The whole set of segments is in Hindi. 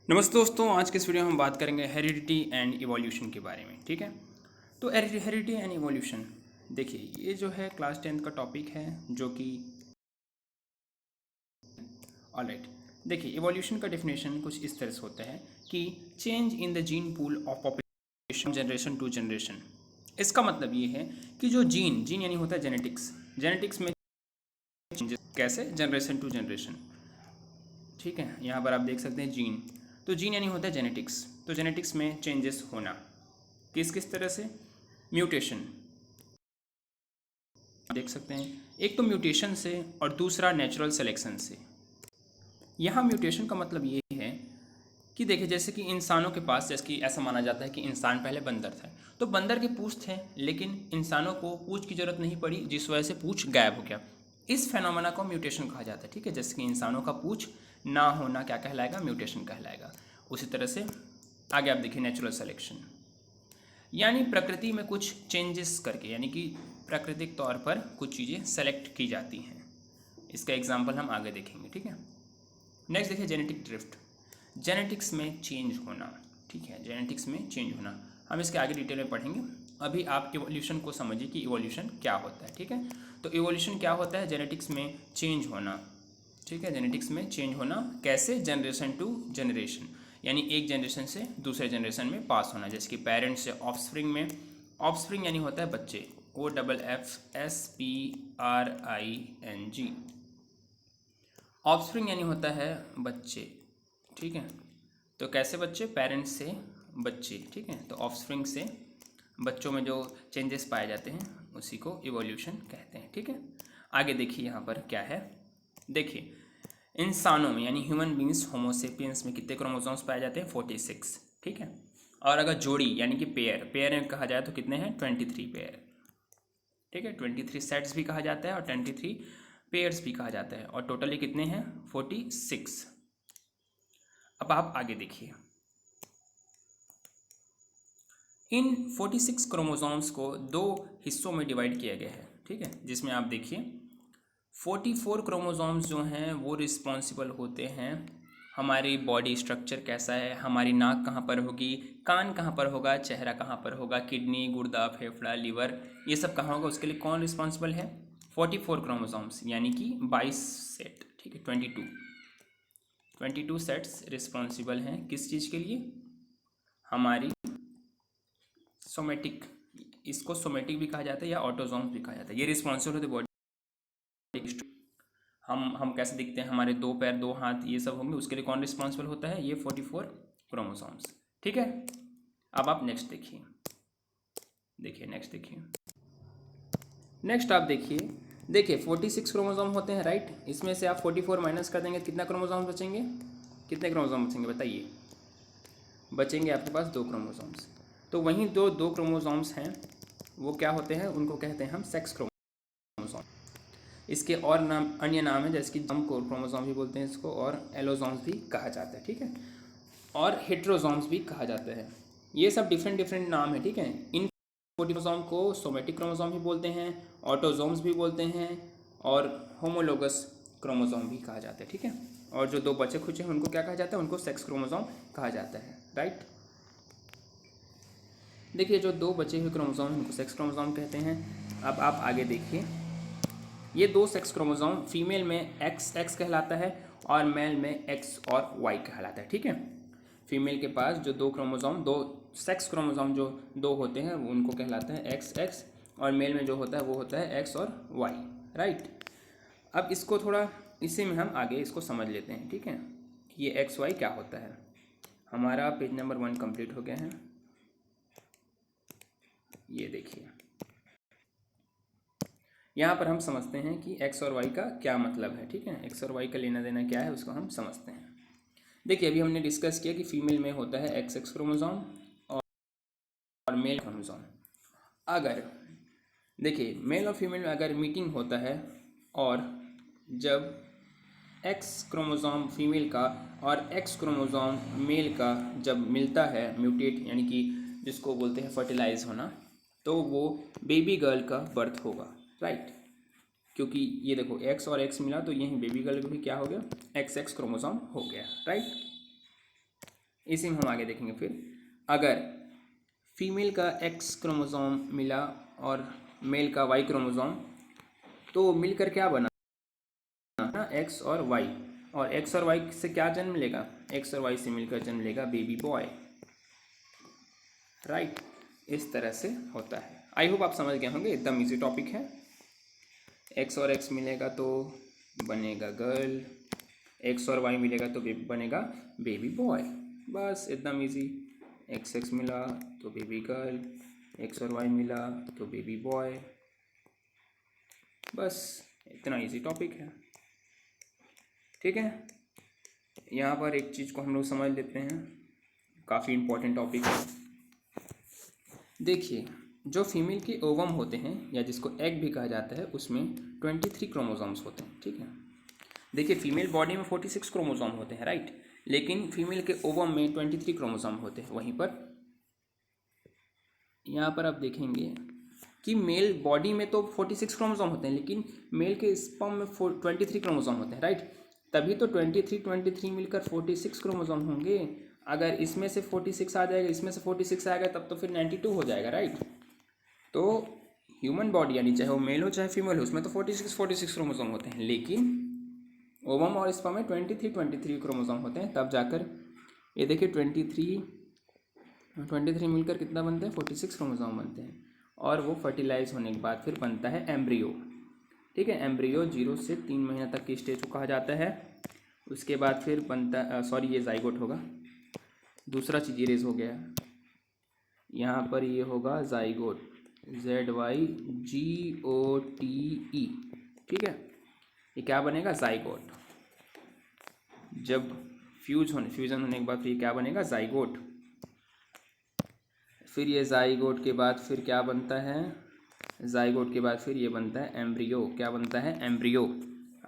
नमस्ते दोस्तों, आज के इस वीडियो में हम बात करेंगे हेरिडिटी एंड इवोल्यूशन के बारे में। ठीक है, तो हेरिडिटी एंड इवोल्यूशन, देखिए ये जो है क्लास 10th का टॉपिक है जो कि ऑलराइट। देखिए इवोल्यूशन का डेफिनेशन कुछ इस तरह से होता है कि change in the gene pool of population generation to generation. इसका मतलब ये है कि जो जीन यानी होता है जेनेटिक्स में चेंजेस कैसे जनरेशन टू जनरेशन। ठीक है, यहाँ पर आप देख सकते हैं जीन, तो जीन यानी होता है जेनेटिक्स, तो जेनेटिक्स में चेंजेस होना किस किस तरह से, म्यूटेशन देख सकते हैं, एक तो म्यूटेशन से और दूसरा नेचुरल सिलेक्शन से। यहाँ म्यूटेशन का मतलब ये है कि देखिए जैसे कि इंसानों के पास, जैसे कि ऐसा माना जाता है कि इंसान पहले बंदर था, तो बंदर के पूँछ थे लेकिन इंसानों को पूँछ की ज़रूरत नहीं पड़ी, जिस वजह से पूँछ गायब हो गया। इस फेनोमेना को म्यूटेशन कहा जाता है। ठीक है, जैसे कि इंसानों का पूँछ ना होना क्या कहलाएगा, म्यूटेशन कहलाएगा। उसी तरह से आगे आप देखिए नेचुरल सिलेक्शन, यानी प्रकृति में कुछ चेंजेस करके, यानी कि प्राकृतिक तौर पर कुछ चीज़ें सेलेक्ट की जाती हैं। इसका एग्जाम्पल हम आगे देखेंगे। ठीक है, नेक्स्ट देखिए जेनेटिक ड्रिफ्ट, जेनेटिक्स में चेंज होना। ठीक है, जेनेटिक्स में चेंज होना हम इसके आगे डिटेल में पढ़ेंगे। अभी आप इवोल्यूशन को समझिए कि इवोल्यूशन क्या होता है। ठीक है, तो इवोल्यूशन क्या होता है, जेनेटिक्स में चेंज होना। ठीक है, जेनेटिक्स में चेंज होना कैसे, जनरेशन टू जनरेशन, यानी एक जनरेशन से दूसरे जनरेशन में पास होना। जैसे कि पेरेंट्स से ऑफस्प्रिंग में, ऑफस्प्रिंग यानी होता है बच्चे, OFFSPRING, ऑफस्प्रिंग यानी होता है बच्चे। ठीक है, तो कैसे बच्चे, पेरेंट्स से बच्चे। ठीक है, तो ऑफस्प्रिंग से बच्चों में जो चेंजेस पाए जाते हैं उसी को इवोल्यूशन कहते हैं। ठीक है, आगे देखिए यहाँ पर क्या है, देखिए इंसानों में यानी ह्यूमन बींग्स होमोसेपियंस में कितने क्रोमोसोम्स पाए जाते हैं, 46। ठीक है, और अगर जोड़ी यानी कि पेयर में कहा जाए तो कितने हैं, 23 पेयर। ठीक है, 23 सेट्स भी कहा जाता है और 23 पेयर्स भी कहा जाता है, और टोटली कितने हैं, 46। अब आप आगे देखिए, इन 46 क्रोमोसोम्स को दो हिस्सों में डिवाइड किया गया है। ठीक है, जिसमें आप देखिए 44 क्रोमोसोम्स जो हैं वो रिस्पॉन्सिबल होते हैं हमारी बॉडी स्ट्रक्चर कैसा है, हमारी नाक कहाँ पर होगी, कान कहाँ पर होगा, चेहरा कहाँ पर होगा, किडनी, गुर्दा, फेफड़ा, लीवर, ये सब कहाँ होगा, उसके लिए कौन रिस्पॉन्सिबल है, 44 क्रोमोसोम्स, यानी कि 22 सेट। ठीक है, 22 सेट्स रिस्पॉन्सिबल हैं किस चीज़ के लिए, हमारी सोमेटिक, इसको सोमेटिक भी कहा जाता है या ऑटोजोम्स भी कहा जाता है। ये रिस्पॉन्सिबल होते बॉडी, हम कैसे दिखते हैं, हमारे 2 पैर 2 हाथ ये सब होंगे, उसके लिए कौन रिस्पॉन्सिबल होता है, ये 44 क्रोमोसोम्स। ठीक है, अब आप नेक्स्ट देखिए, नेक्स्ट देखिए, नेक्स्ट आप देखिए 46 क्रोमोसोम होते हैं, राइट। इसमें से आप 44 माइनस कर देंगे, कितना क्रोमोसोम बचेंगे, कितने क्रोमोसोम बचेंगे बताइए, बचेंगे आपके पास 2 क्रोमोसोम्स। तो वहीं दो क्रोमोसोम्स हैं वो क्या होते हैं, उनको कहते हैं हम सेक्स क्रोमोसोम। इसके और नाम, अन्य नाम है, जैसे कि जम क्रोमोसोम भी बोलते हैं इसको, और एलोसोम्स भी कहा जाता है। ठीक है, और हेट्रोसोम्स भी कहा जाता है। ये सब डिफरेंट नाम है। ठीक है, इन क्रोमोसोम को सोमेटिक क्रोमोसोम भी बोलते हैं, ऑटोसोम्स भी बोलते हैं, और होमोलोगस क्रोमोसोम भी कहा जाता है। ठीक है, और जो 2 बचे खुचे हैं उनको क्या कहा जाता है, उनको सेक्स क्रोमोसोम कहा जाता है, राइट। देखिए जो 2 बचे हुए क्रोमोसोम हैं उनको सेक्स क्रोमोसोम कहते हैं। अब आप आगे देखिए, ये 2 सेक्स क्रोमोसोम फीमेल में एक्स कहलाता है और मेल में एक्स और वाई कहलाता है। ठीक है, फीमेल के पास जो 2 क्रोमोसोम, 2 सेक्स क्रोमोसोम जो 2 होते हैं वो उनको कहलाते हैं एक्स, और मेल में जो होता है वो होता है एक्स और वाई, राइट। अब इसको थोड़ा, इसी में हम आगे इसको समझ लेते हैं। ठीक है, ये एक्स वाई क्या होता है। हमारा पेज नंबर 1 कंप्लीट हो गया है, ये देखिए यहाँ पर हम समझते हैं कि एक्स और वाई का क्या मतलब है। ठीक है, एक्स और वाई का लेना देना क्या है उसको हम समझते हैं। देखिए अभी हमने डिस्कस किया कि फीमेल में होता है एक्स क्रोमोसोम और मेल क्रोमोसोम। अगर देखिए मेल और फीमेल में अगर मीटिंग होता है, और जब एक्स क्रोमोसोम फीमेल का और एक्स क्रोमोसोम मेल का जब मिलता है, म्यूटेट यानी कि जिसको बोलते हैं फर्टिलाइज होना, तो वो बेबी गर्ल का बर्थ होगा, राइट। क्योंकि ये देखो एक्स और एक्स मिला तो यही बेबी गर्ल भी क्या हो गया, एक्स क्रोमोसोम हो गया, राइट। इसी में हम आगे देखेंगे। फिर अगर फीमेल का एक्स क्रोमोसोम मिला और मेल का वाई क्रोमोसोम, तो मिलकर क्या बना ना, एक्स और वाई। और एक्स और वाई से क्या जन्म लेगा, एक्स और वाई से मिलकर जन्म लेगा बेबी बॉय, राइट। इस तरह से होता है। आई होप आप समझ गए होंगे, एकदम इजी टॉपिक है। एक्स और एक्स मिलेगा तो बनेगा गर्ल, एक्स और वाई मिलेगा तो बनेगा बेबी बॉय, बस एकदम इजी। एक्स एक्स मिला तो बेबी गर्ल, एक्स और वाई मिला तो बेबी बॉय, बस इतना इजी टॉपिक है, ठीक है। यहाँ पर एक चीज़ को हम लोग समझ लेते हैं, काफ़ी इम्पोर्टेंट टॉपिक है। देखिए, जो फीमेल के ओवम होते हैं या जिसको एग भी कहा जाता है, उसमें 23 क्रोमोसोम्स होते हैं, ठीक है। देखिए, फीमेल बॉडी में 46 क्रोमोसोम होते हैं, राइट, लेकिन फीमेल के ओवम में 23 क्रोमोसोम होते हैं। वहीं पर यहाँ पर आप देखेंगे कि मेल बॉडी में तो 46 क्रोमोसोम होते हैं, लेकिन मेल के स्पर्म में 23 क्रोमोसोम होते हैं, राइट। तभी तो 23 मिलकर 46 क्रोमोसोम होंगे। अगर इसमें से 46 आ जाएगा, इसमें से 46 आएगा, तब तो फिर 92 हो जाएगा, राइट। तो ह्यूमन बॉडी यानी चाहे वो मेल हो चाहे फीमेल हो, उसमें तो 46 क्रोमोसोम होते हैं, लेकिन ओवम और स्पर्म में 23 क्रोमोसोम होते हैं। तब जाकर ये देखिए 23 मिलकर कितना बनते हैं, 46 क्रोमोसोम बनते हैं। और वो फर्टिलाइज होने के बाद फिर बनता है एम्ब्रियो, ठीक है। एम्ब्रियो 0 से 3 महीना तक की स्टेज को कहा जाता है। उसके बाद फिर बनता सॉरी ये जाइगोट होगा, दूसरा चीज इरेज हो गया, यहाँ पर ये होगा जाइगोट, ZYGOTE, ठीक है। ये क्या बनेगा, जाइगोट। जब फ्यूजन होने के बाद फिर ये क्या बनेगा, जाइगोट। फिर ये जाइगोट के बाद फिर क्या बनता है, जाइगोट के बाद फिर ये बनता है एम्ब्रियो। क्या बनता है, एम्ब्रियो।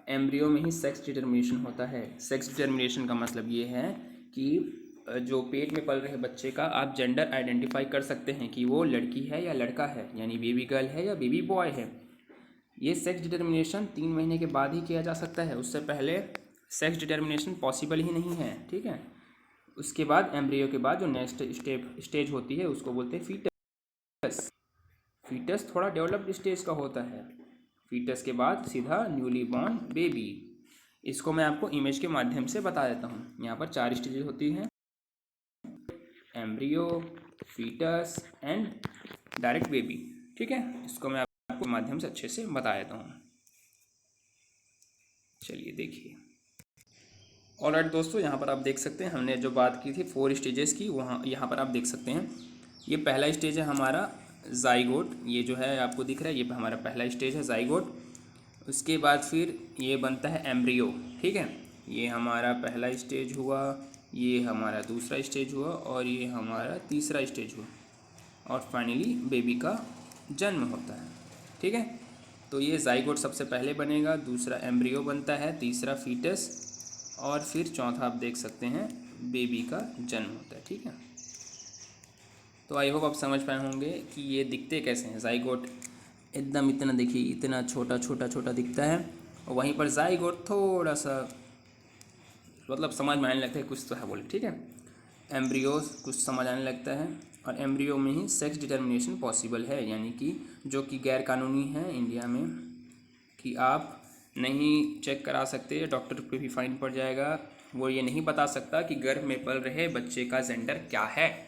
एम्ब्रियो में ही सेक्स डिटर्मिनेशन होता है। सेक्स डिटर्मिनेशन का मतलब ये है कि जो पेट में पल रहे बच्चे का आप जेंडर आइडेंटिफाई कर सकते हैं कि वो लड़की है या लड़का है, यानी बेबी गर्ल है या बेबी बॉय है। ये सेक्स डिटर्मिनेशन 3 महीने के बाद ही किया जा सकता है, उससे पहले सेक्स डिटर्मिनेशन पॉसिबल ही नहीं है, ठीक है। उसके बाद एम्ब्रियो के बाद जो नेक्स्ट स्टेज होती है उसको बोलते हैं फीटस। फीटस थोड़ा डेवलप्ड स्टेज का होता है। फीटस के बाद सीधा न्यूली बॉर्न बेबी। इसको मैं आपको इमेज के माध्यम से बता देता हूँ। यहाँ पर 4 स्टेजेस होती हैं, embryo, foetus and direct baby, ठीक है। इसको मैं आपको माध्यम से अच्छे से बता देता हूँ। चलिए देखिए। ऑलराइट दोस्तों, यहाँ पर आप देख सकते हैं हमने जो बात की थी 4 स्टेजेस की, वहाँ यहाँ पर आप देख सकते हैं ये पहला स्टेज है हमारा जाइगोट। ये जो है आपको दिख रहा है, ये हमारा पहला स्टेज है जाइगोट। उसके बाद फिर ये बनता है एम्ब्रियो, ठीक है। ये हमारा पहला स्टेज हुआ, ये हमारा दूसरा स्टेज हुआ और ये हमारा तीसरा स्टेज हुआ, और फाइनली बेबी का जन्म होता है, ठीक है। तो ये जाइगोट सबसे पहले बनेगा, दूसरा एम्ब्रियो बनता है, तीसरा फीटस, और फिर चौथा आप देख सकते हैं बेबी का जन्म होता है, ठीक है। तो आई होप आप समझ पाए होंगे कि ये दिखते कैसे हैं। जाइगोट एकदम इतना देखिए, इतना छोटा छोटा छोटा दिखता है, और वहीं पर जाइगोट थोड़ा सा मतलब समझ में आने लगता है कुछ तो है बोले, ठीक है। एम्ब्रियो कुछ समझ आने लगता है, और एम्ब्रियो में ही सेक्स डिटर्मिनेशन पॉसिबल है, यानी कि जो कि गैर कानूनी है इंडिया में, कि आप नहीं चेक करा सकते, डॉक्टर पे भी फाइन पड़ जाएगा। वो ये नहीं बता सकता कि गर्भ में पल रहे बच्चे का जेंडर क्या है।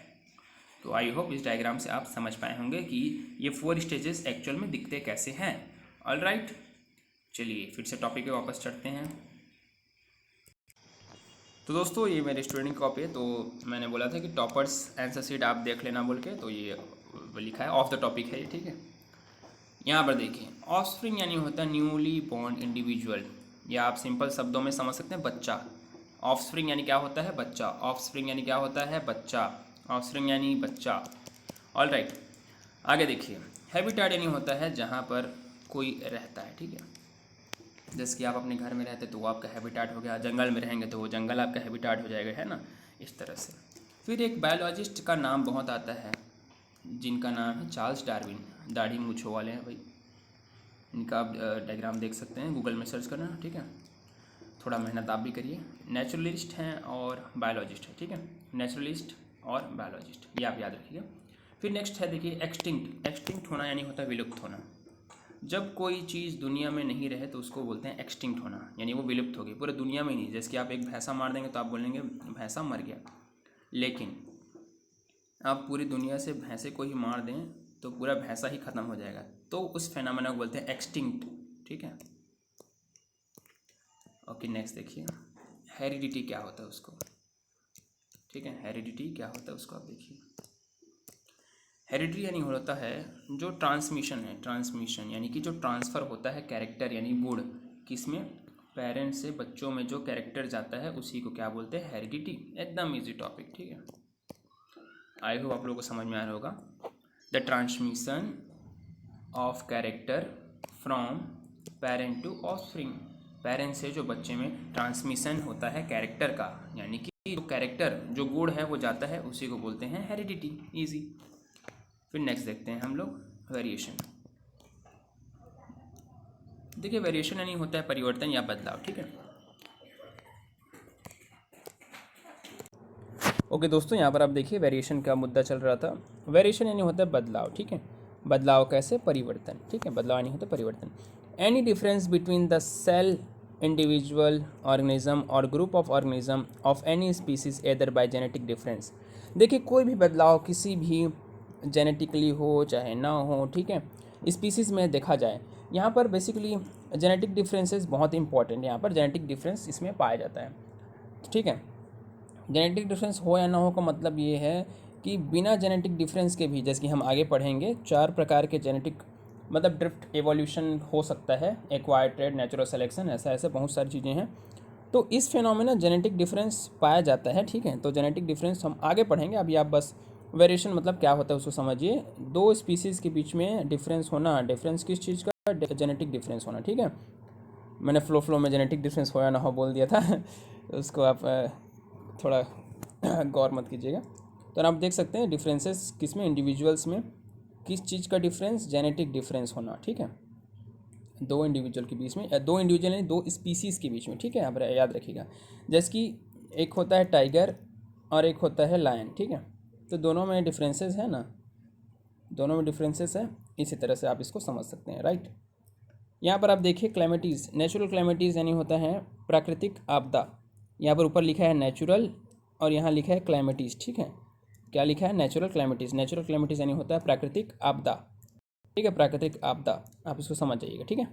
तो आई होप इस डायग्राम से आप समझ पाए होंगे कि ये 4 स्टेजेस एक्चुअल में दिखते कैसे हैं। ऑल राइट, चलिए फिर से टॉपिक पे वापस चढ़ते हैं। तो दोस्तों, ये मेरी स्टूडेंट कॉपी है, तो मैंने बोला था कि टॉपर्स आंसर शीट आप देख लेना बोल के, तो ये लिखा है, ऑफ द टॉपिक है ये, ठीक है। यहाँ पर देखिए, ऑफस्प्रिंग यानी होता है न्यूली बॉर्न इंडिविजुअल, या आप सिंपल शब्दों में समझ सकते हैं बच्चा। ऑफस्प्रिंग यानी क्या होता है, बच्चा। ऑफस्प्रिंग यानी क्या होता है, बच्चा। ऑफस्प्रिंग यानी बच्चा। ऑल राइट, आगे देखिए, हैबिटेट यानी होता है जहाँ पर कोई रहता है, ठीक है। जैसे कि आप अपने घर में रहते तो वो आपका हैबिटेट हो गया, जंगल में रहेंगे तो वो जंगल आपका हैबिटेट हो जाएगा, है ना, इस तरह से। फिर एक बायोलॉजिस्ट का नाम बहुत आता है, जिनका नाम है चार्ल्स डार्विन, दाढ़ी मूँछों वाले हैं भाई। इनका आप डायग्राम देख सकते हैं, गूगल में सर्च करना, ठीक है। थोड़ा मेहनत आप भी करिए। नेचुरलिस्ट हैं और बायोलॉजिस्ट है, ठीक है, नेचुरलिस्ट और बायोलॉजिस्ट, ये आप याद रखिएगा। फिर नेक्स्ट है देखिए एक्सटिंक्ट। एक्सटिंक्ट होना यानी होता है विलुप्त होना। जब कोई चीज़ दुनिया में नहीं रहे तो उसको बोलते हैं एक्सटिंक्ट होना, यानी वो विलुप्त हो गई, पूरे दुनिया में ही नहीं। जैसे कि आप एक भैंसा मार देंगे तो आप बोलेंगे भैंसा मर गया, लेकिन आप पूरी दुनिया से भैंसे को ही मार दें तो पूरा भैंसा ही ख़त्म हो जाएगा, तो उस फेनोमेना को बोलते हैं एक्सटिंक्ट, ठीक है। ओके, नेक्स्ट देखिए हेरिडिटी क्या होता है उसको, ठीक है, हेरिडिटी क्या होता है उसको आप देखिए। हेरिडिटी यानी होता है जो ट्रांसमिशन है, ट्रांसमिशन यानी कि जो ट्रांसफ़र होता है कैरेक्टर यानी गुण, किसमें, पेरेंट्स से बच्चों में जो कैरेक्टर जाता है उसी को क्या बोलते हैं, हेरिडिटी। एकदम इजी टॉपिक, ठीक है, आई होप आप लोगों को समझ में आ रहा होगा। The transmission of character from parent to offspring, parents से जो बच्चे में ट्रांसमिशन होता है कैरेक्टर का, यानी कि जो कैरेक्टर जो गुण है वो जाता है उसी को बोलते हैं हेरिडिटी। इजी। फिर नेक्स्ट देखते हैं हम लोग वेरिएशन। देखिए वेरिएशन यानी होता है परिवर्तन या बदलाव, ठीक है। ओके दोस्तों, यहाँ पर आप देखिए वेरिएशन का मुद्दा चल रहा था। वेरिएशन यानी होता है बदलाव, ठीक है। बदलाव कैसे, परिवर्तन, ठीक है, बदलाव यानी होता है परिवर्तन। Any difference between the cell, individual organism और group of organism of any species either by genetic difference. देखिए कोई भी बदलाव किसी भी जेनेटिकली हो चाहे ना हो, ठीक है, स्पीसीज़ में देखा जाए। यहाँ पर बेसिकली जेनेटिक डिफरेंसेस बहुत इंपॉर्टेंट है, यहाँ पर जेनेटिक डिफरेंस इसमें पाया जाता है, ठीक है। जेनेटिक डिफरेंस हो या ना हो का मतलब ये है कि बिना जेनेटिक डिफरेंस के भी, जैसे कि हम आगे पढ़ेंगे, 4 प्रकार के जेनेटिक मतलब ड्रिफ्ट एवोल्यूशन हो सकता है, एक्वायर्ड ट्रेड, नेचुरल सेलेक्शन, ऐसा ऐसे बहुत सारी चीज़ें हैं। तो इस फिनोमेना जेनेटिक डिफरेंस पाया जाता है, ठीक है। तो जेनेटिक डिफरेंस हम आगे पढ़ेंगे, अभी आप बस वेरिएशन मतलब क्या होता है उसको समझिए। 2 स्पीसीज़ के बीच में डिफरेंस होना, डिफरेंस किस चीज़ का, जेनेटिक डिफरेंस होना, ठीक है। मैंने फ्लो में जेनेटिक डिफरेंस हो या ना हो बोल दिया था उसको आप थोड़ा गौर मत कीजिएगा। तो आप देख सकते हैं डिफरेंसेस किस में, इंडिविजुअल्स में, किस चीज़ का डिफरेंस, जेनेटिक डिफरेंस होना, ठीक है। 2 इंडिविजुअल के बीच में, 2 इंडिविजुअल यानी 2 स्पीसीज़ के बीच में, ठीक है, आप याद रखिएगा। जैसे कि एक होता है टाइगर और एक होता है लायन, ठीक है, तो दोनों में डिफरेंसेस है ना, दोनों में डिफरेंसेस है, इसी तरह से आप इसको समझ सकते हैं, राइट। यहाँ पर आप देखिए क्लाइमेटीज़, नेचुरल क्लाइमेटीज़ यानी होता है प्राकृतिक आपदा। यहाँ पर ऊपर लिखा है नेचुरल और यहाँ लिखा है क्लाइमेटीज़, ठीक है। क्या लिखा है, नेचुरल क्लाइमेटीज़। नेचुरल क्लाइमेटीज़ यानी होता है प्राकृतिक आपदा, ठीक है, प्राकृतिक आपदा, आप इसको समझ जाइएगा, ठीक है।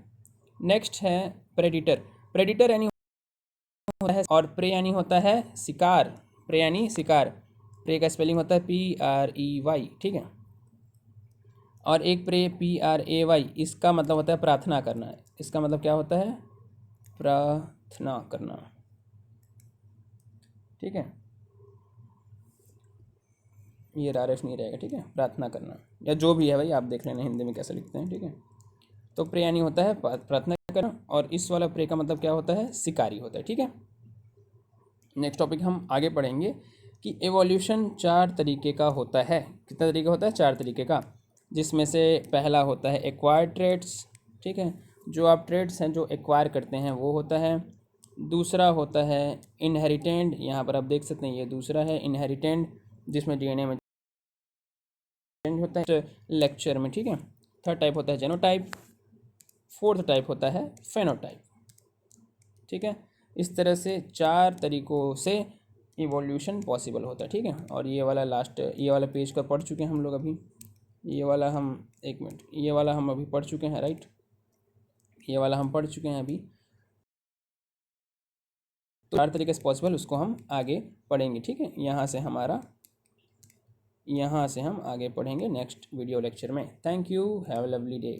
नेक्स्ट है प्रेडिटर। प्रेडिटर यानी होता है, और प्रे यानी होता है शिकार, प्रे यानी शिकार, प्रे का स्पेलिंग होता है PREY, ठीक है। और एक प्रे PRAY, इसका मतलब होता है प्रार्थना करना, इसका मतलब क्या होता है, प्रार्थना करना, ठीक है, ये RF नहीं रहेगा, ठीक है, प्रार्थना करना या जो भी है भाई आप देख लेना हिंदी में कैसे लिखते हैं, ठीक है। तो प्रे यानी होता है प्रार्थना करना, और इस वाला प्रे का मतलब क्या होता है, शिकारी होता है, ठीक है। नेक्स्ट टॉपिक हम आगे पढ़ेंगे कि एवोल्यूशन 4 तरीके का होता है। कितना तरीका होता है, 4 तरीके का, जिसमें से पहला होता है एक्वायर्ड ट्रेड्स, ठीक है, जो आप ट्रेड्स हैं जो एक्वायर करते हैं वो होता है। दूसरा होता है इनहेरिटेंट, यहाँ पर आप देख सकते हैं ये दूसरा है इनहेरिटेंट, जिसमें DNA में चेंज होता है लेक्चर में, ठीक है। थर्ड टाइप होता है जेनोटाइप, फोर्थ टाइप होता है फेनोटाइप, ठीक है। इस तरह से 4 तरीक़ों से इवोल्यूशन पॉसिबल होता है, ठीक है। और ये वाला लास्ट, ये वाला पेज का पढ़ चुके हैं हम लोग अभी, ये वाला हम, एक मिनट, ये वाला हम अभी पढ़ चुके हैं, राइट, ये वाला हम पढ़ चुके हैं अभी। तो 4 तरीके से पॉसिबल, उसको हम आगे पढ़ेंगे, ठीक है। यहाँ से हम आगे पढ़ेंगे नेक्स्ट वीडियो लेक्चर में। Thank you, have a lovely day.